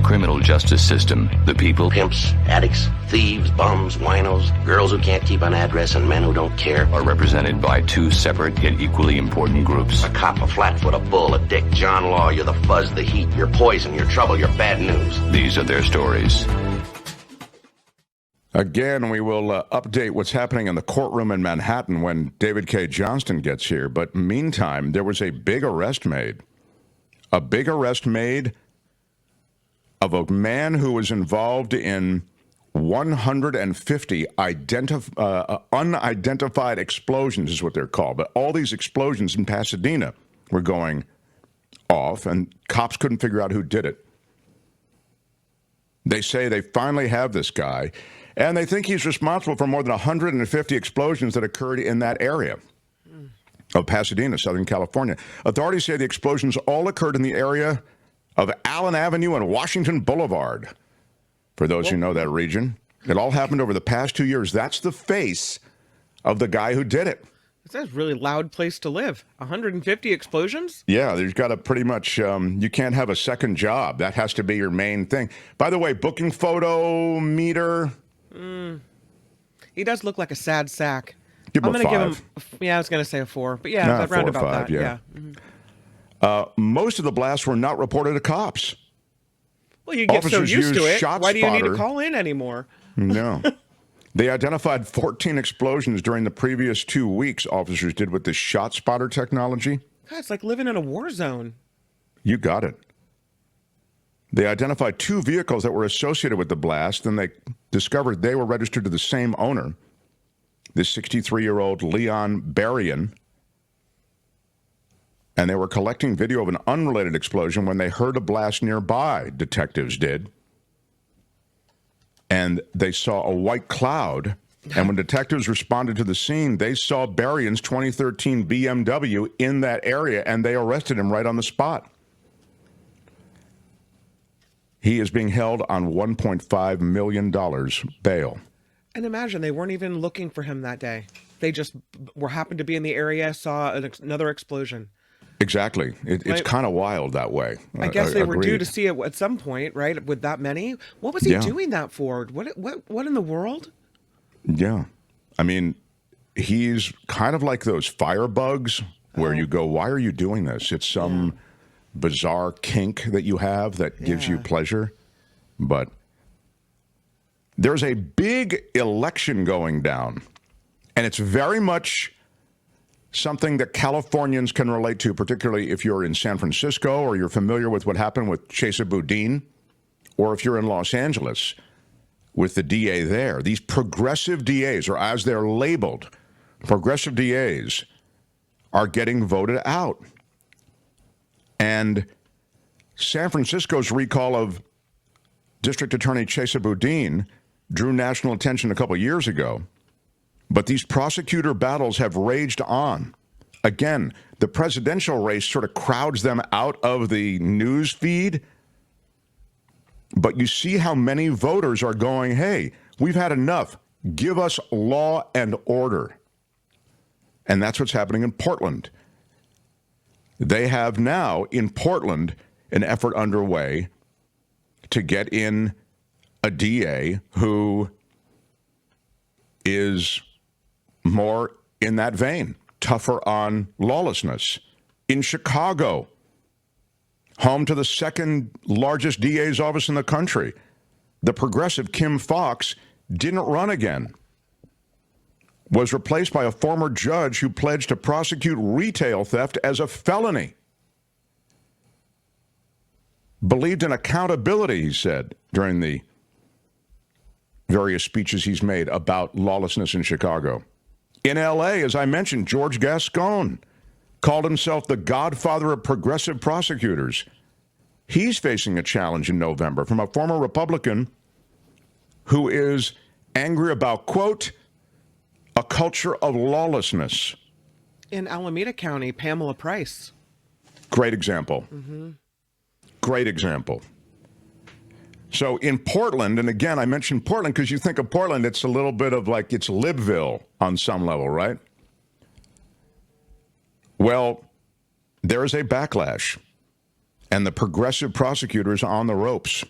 criminal justice system, the people, pimps, addicts, thieves, bums, winos, girls who can't keep an address, and men who don't care, are represented by two separate yet equally important groups. A cop, a flatfoot, a bull, a dick, John Law. You're the fuzz, the heat, you're poison, you're trouble, you're bad news. These are their stories. Again, we will update what's happening in the courtroom in Manhattan when David K. Johnston gets here. But meantime, there was a big arrest made. A big arrest made of a man who was involved in 150 unidentified explosions is what they're called. But all these explosions in Pasadena were going off, and cops couldn't figure out who did it. They say they finally have this guy, and they think he's responsible for more than 150 explosions that occurred in that area of Pasadena, Southern California. Authorities say the explosions all occurred in the area of Allen Avenue and Washington Boulevard. For those who know that region, it all happened over the past 2 years. That's the face of the guy who did it. It's a really loud place to live. 150 explosions? Yeah, there's got to pretty much, you can't have a second job. That has to be your main thing. By the way, booking photo meter. He does look like a sad sack. Give him I'm a going to 5. give him, I was going to say a 4, but yeah, that 4 round or about 5, that. yeah. Mm-hmm. Most of the blasts were not reported to cops. Well, you get Officers so used to used it. shot Why do you need to spotter. call in anymore? No. They identified 14 explosions during the previous 2 weeks, officers did with this shot spotter technology. God, it's like living in a war zone. You got it. They identified 2 vehicles that were associated with the blast, and they discovered they were registered to the same owner, this 63-year-old Leon Berrien. And they were collecting video of an unrelated explosion when they heard a blast nearby, detectives did. And they saw a white cloud. And when detectives responded to the scene, they saw Berrien's 2013 BMW in that area, and they arrested him right on the spot. He is being held on $1.5 million bail. And imagine they weren't even looking for him that day. They just happened to be in the area, saw another explosion. Exactly. It's kind of wild that way. I guess they were due Agreed. to see it at some point, right? With that many. What was he doing that for? What in the world? Yeah. I mean, he's kind of like those firebugs where you go, why are you doing this? It's some bizarre kink that you have that gives you pleasure. But there's a big election going down, and it's very much something that Californians can relate to, particularly if you're in San Francisco or you're familiar with what happened with Chesa Boudin, or if you're in Los Angeles with the DA there. These progressive DAs, or as they're labeled, progressive DAs, are getting voted out. And San Francisco's recall of District Attorney Chesa Boudin drew national attention a couple years ago. But these prosecutor battles have raged on. Again, the presidential race sort of crowds them out of the news feed. But you see how many voters are going, hey, we've had enough. Give us law and order. And that's what's happening in Portland. They have now, in Portland, an effort underway to get in a DA who is more in that vein, tougher on lawlessness. In Chicago, home to the second largest DA's office in the country, the progressive Kim Foxx didn't run again, was replaced by a former judge who pledged to prosecute retail theft as a felony. Believed in accountability, he said, during the various speeches he's made about lawlessness in Chicago. In L.A., as I mentioned, George Gascon called himself the godfather of progressive prosecutors. He's facing a challenge in November from a former Republican who is angry about, quote, a culture of lawlessness. In Alameda County, Pamela Price. Great example. Great example. So in Portland, and again, I mentioned Portland because you think of Portland, it's a little bit of like it's Libville on some level, right? Well, there is a backlash, and the progressive prosecutors on the ropes.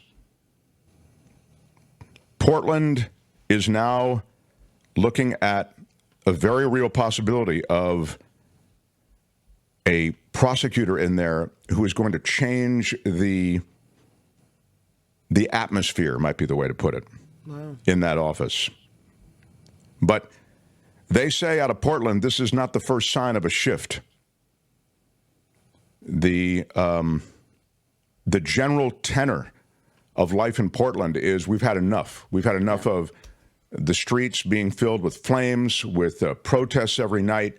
Portland is now looking at a very real possibility of a prosecutor in there who is going to change the atmosphere, might be the way to put it, in that office. But they say out of Portland, this is not the first sign of a shift. The general tenor of life in Portland is we've had enough. We've had enough of the streets being filled with flames, with protests every night.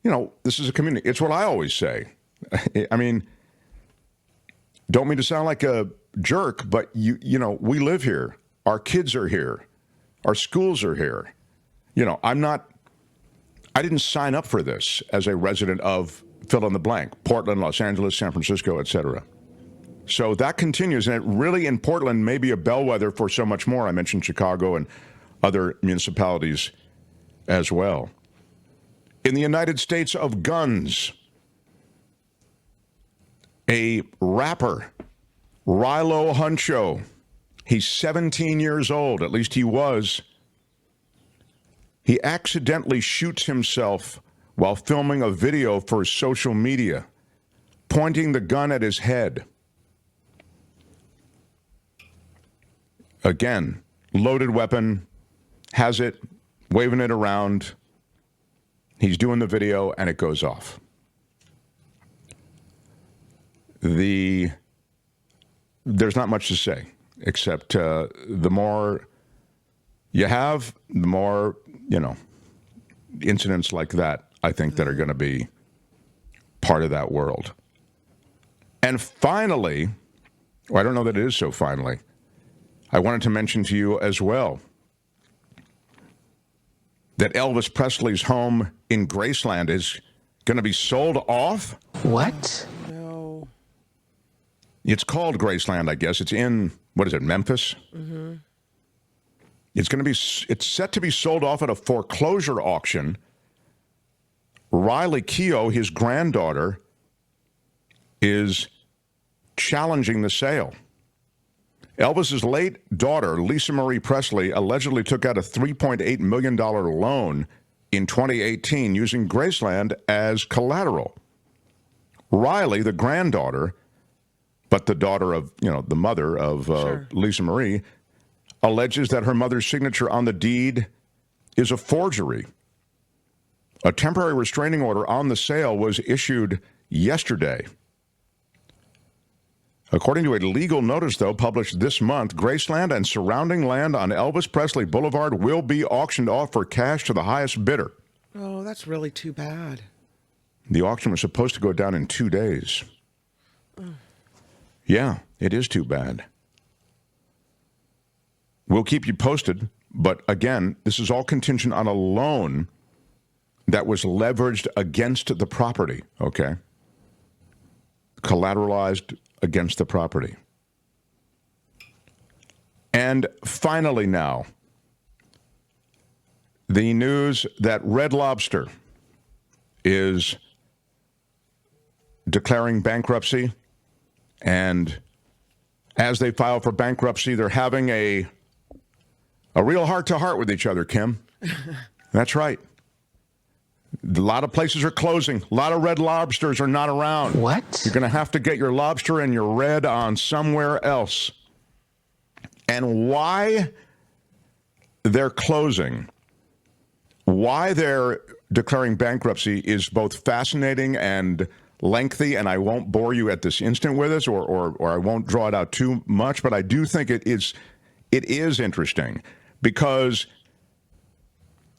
You know, this is a community. It's what I always say. I mean, don't mean to sound like a jerk, but you know, we live here. Our kids are here. Our schools are here. You know, I didn't sign up for this as a resident of fill in the blank, Portland, Los Angeles, San Francisco, etc. So that continues, and it really in Portland may be a bellwether for so much more. I mentioned Chicago and other municipalities as well. In the United States of guns, a rapper, Rilo Huncho, he's 17 years old, at least he was. He accidentally shoots himself while filming a video for social media, pointing the gun at his head. Again, loaded weapon, has it, waving it around. He's doing the video, and it goes off. There's not much to say, except the more you have, the more, you know, incidents like that, I think, that are going to be part of that world. And finally, well, I don't know that it is so finally, I wanted to mention to you as well that Elvis Presley's home in Graceland is going to be sold off. What? No. It's called Graceland, I guess. It's in, what is it, Memphis? Mm-hmm. It's set to be sold off at a foreclosure auction. Riley Keough, his granddaughter, is challenging the sale. Elvis's late daughter, Lisa Marie Presley, allegedly took out a $3.8 million loan in 2018 using Graceland as collateral. Riley, the granddaughter, but the daughter of, you know, the mother of Lisa Marie, alleges that her mother's signature on the deed is a forgery. A temporary restraining order on the sale was issued yesterday. According to a legal notice, though, published this month, Graceland and surrounding land on Elvis Presley Boulevard will be auctioned off for cash to the highest bidder. Oh, that's really too bad. The auction was supposed to go down in 2 days. Yeah, it is too bad. We'll keep you posted, but again, this is all contingent on a loan that was leveraged against the property, okay? Collateralized against the property. And finally now, the news that Red Lobster is declaring bankruptcy, and as they file for bankruptcy, they're having a real heart-to-heart with each other, Kim. That's right. A lot of places are closing. A lot of Red Lobsters are not around. What? You're going to have to get your lobster and your red on somewhere else. And why they're closing, why they're declaring bankruptcy is both fascinating and lengthy, and I won't bore you at this instant with this, or I won't draw it out too much, but I do think it is interesting because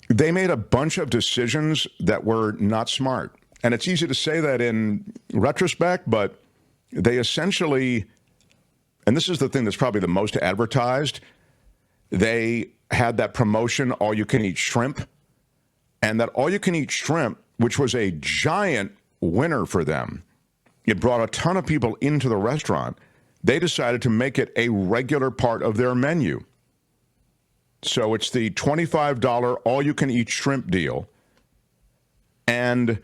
they made a bunch of decisions that were not smart. And it's easy to say that in retrospect, but they essentially, and this is the thing that's probably the most advertised, they had that promotion, all you can eat shrimp, and that all you can eat shrimp, which was a giant winner for them, it brought a ton of people into the restaurant. They decided to make it a regular part of their menu. So it's the $25 all-you-can-eat shrimp deal. And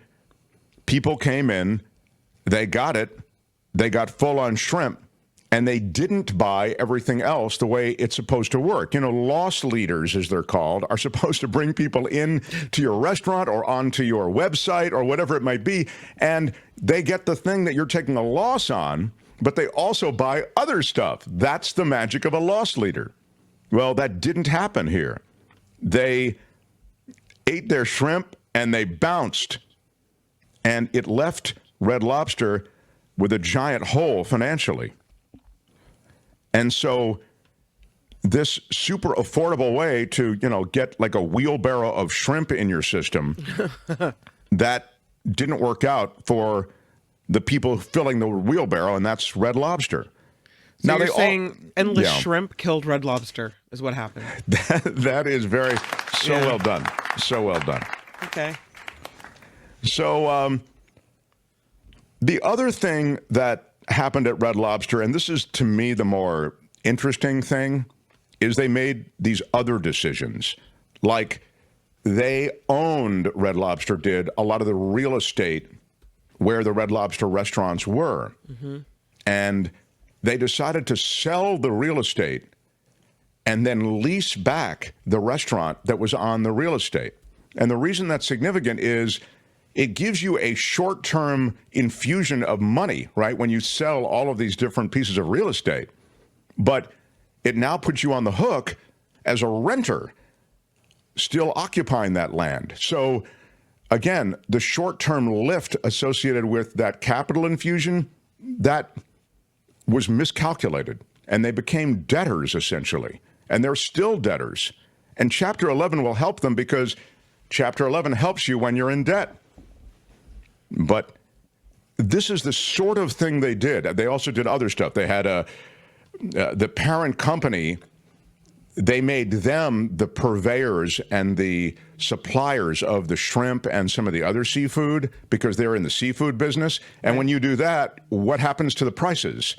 people came in, they got it, they got full-on shrimp, and they didn't buy everything else the way it's supposed to work. You know, loss leaders, as they're called, are supposed to bring people in to your restaurant or onto your website or whatever it might be, and they get the thing that you're taking a loss on, but they also buy other stuff. That's the magic of a loss leader. Well, that didn't happen here. They ate their shrimp and they bounced, and it left Red Lobster with a giant hole financially. And so this super affordable way to, you know, get like a wheelbarrow of shrimp in your system, that didn't work out for the people filling the wheelbarrow, and that's Red Lobster. So now you're they saying endless shrimp killed Red Lobster is what happened. That is well done. So well done. Okay. So the other thing that happened at Red Lobster, and this is to me the more interesting thing, is they made these other decisions. Like they owned, Red Lobster did, a lot of the real estate where the Red Lobster restaurants were. Mm-hmm. And they decided to sell the real estate and then lease back the restaurant that was on the real estate. And the reason that's significant is it gives you a short-term infusion of money, right, when you sell all of these different pieces of real estate. But it now puts you on the hook as a renter, still occupying that land. So, again, the short-term lift associated with that capital infusion, that was miscalculated, and they became debtors, essentially. And they're still debtors. And Chapter 11 will help them because Chapter 11 helps you when you're in debt. But this is the sort of thing they did. They also did other stuff. They had the parent company, they made them the purveyors and the suppliers of the shrimp and some of the other seafood because they're in the seafood business. And when you do that, what happens to the prices?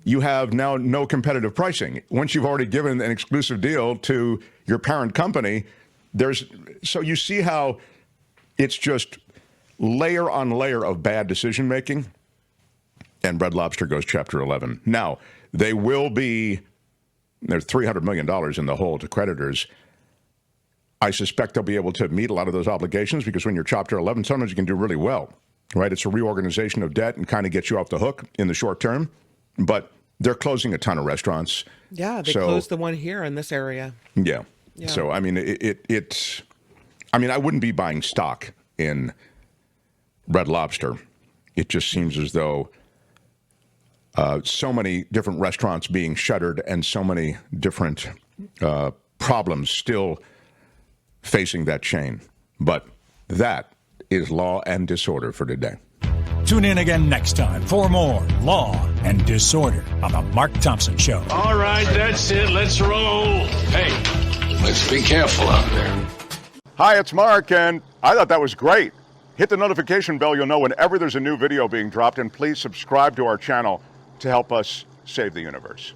You have now no competitive pricing. Once you've already given an exclusive deal to your parent company, so you see how it's just layer on layer of bad decision making, and Red Lobster goes Chapter 11. Now, there's $300 million in the hole to creditors. I suspect they'll be able to meet a lot of those obligations because when you're Chapter 11, sometimes you can do really well, right? It's a reorganization of debt and kind of gets you off the hook in the short term, but they're closing a ton of restaurants. Yeah, they closed the one here in this area. Yeah. So, I mean, I wouldn't be buying stock in Red Lobster. It just seems as though so many different restaurants being shuttered and so many different problems still facing that chain. But that is Law and Disorder for today. Tune in again next time for more Law and Disorder on The Mark Thompson Show. All right, that's it. Let's roll. Hey, let's be careful out there. Hi, it's Mark, and I thought that was great. Hit the notification bell. You'll know whenever there's a new video being dropped, and please subscribe to our channel to help us save the universe.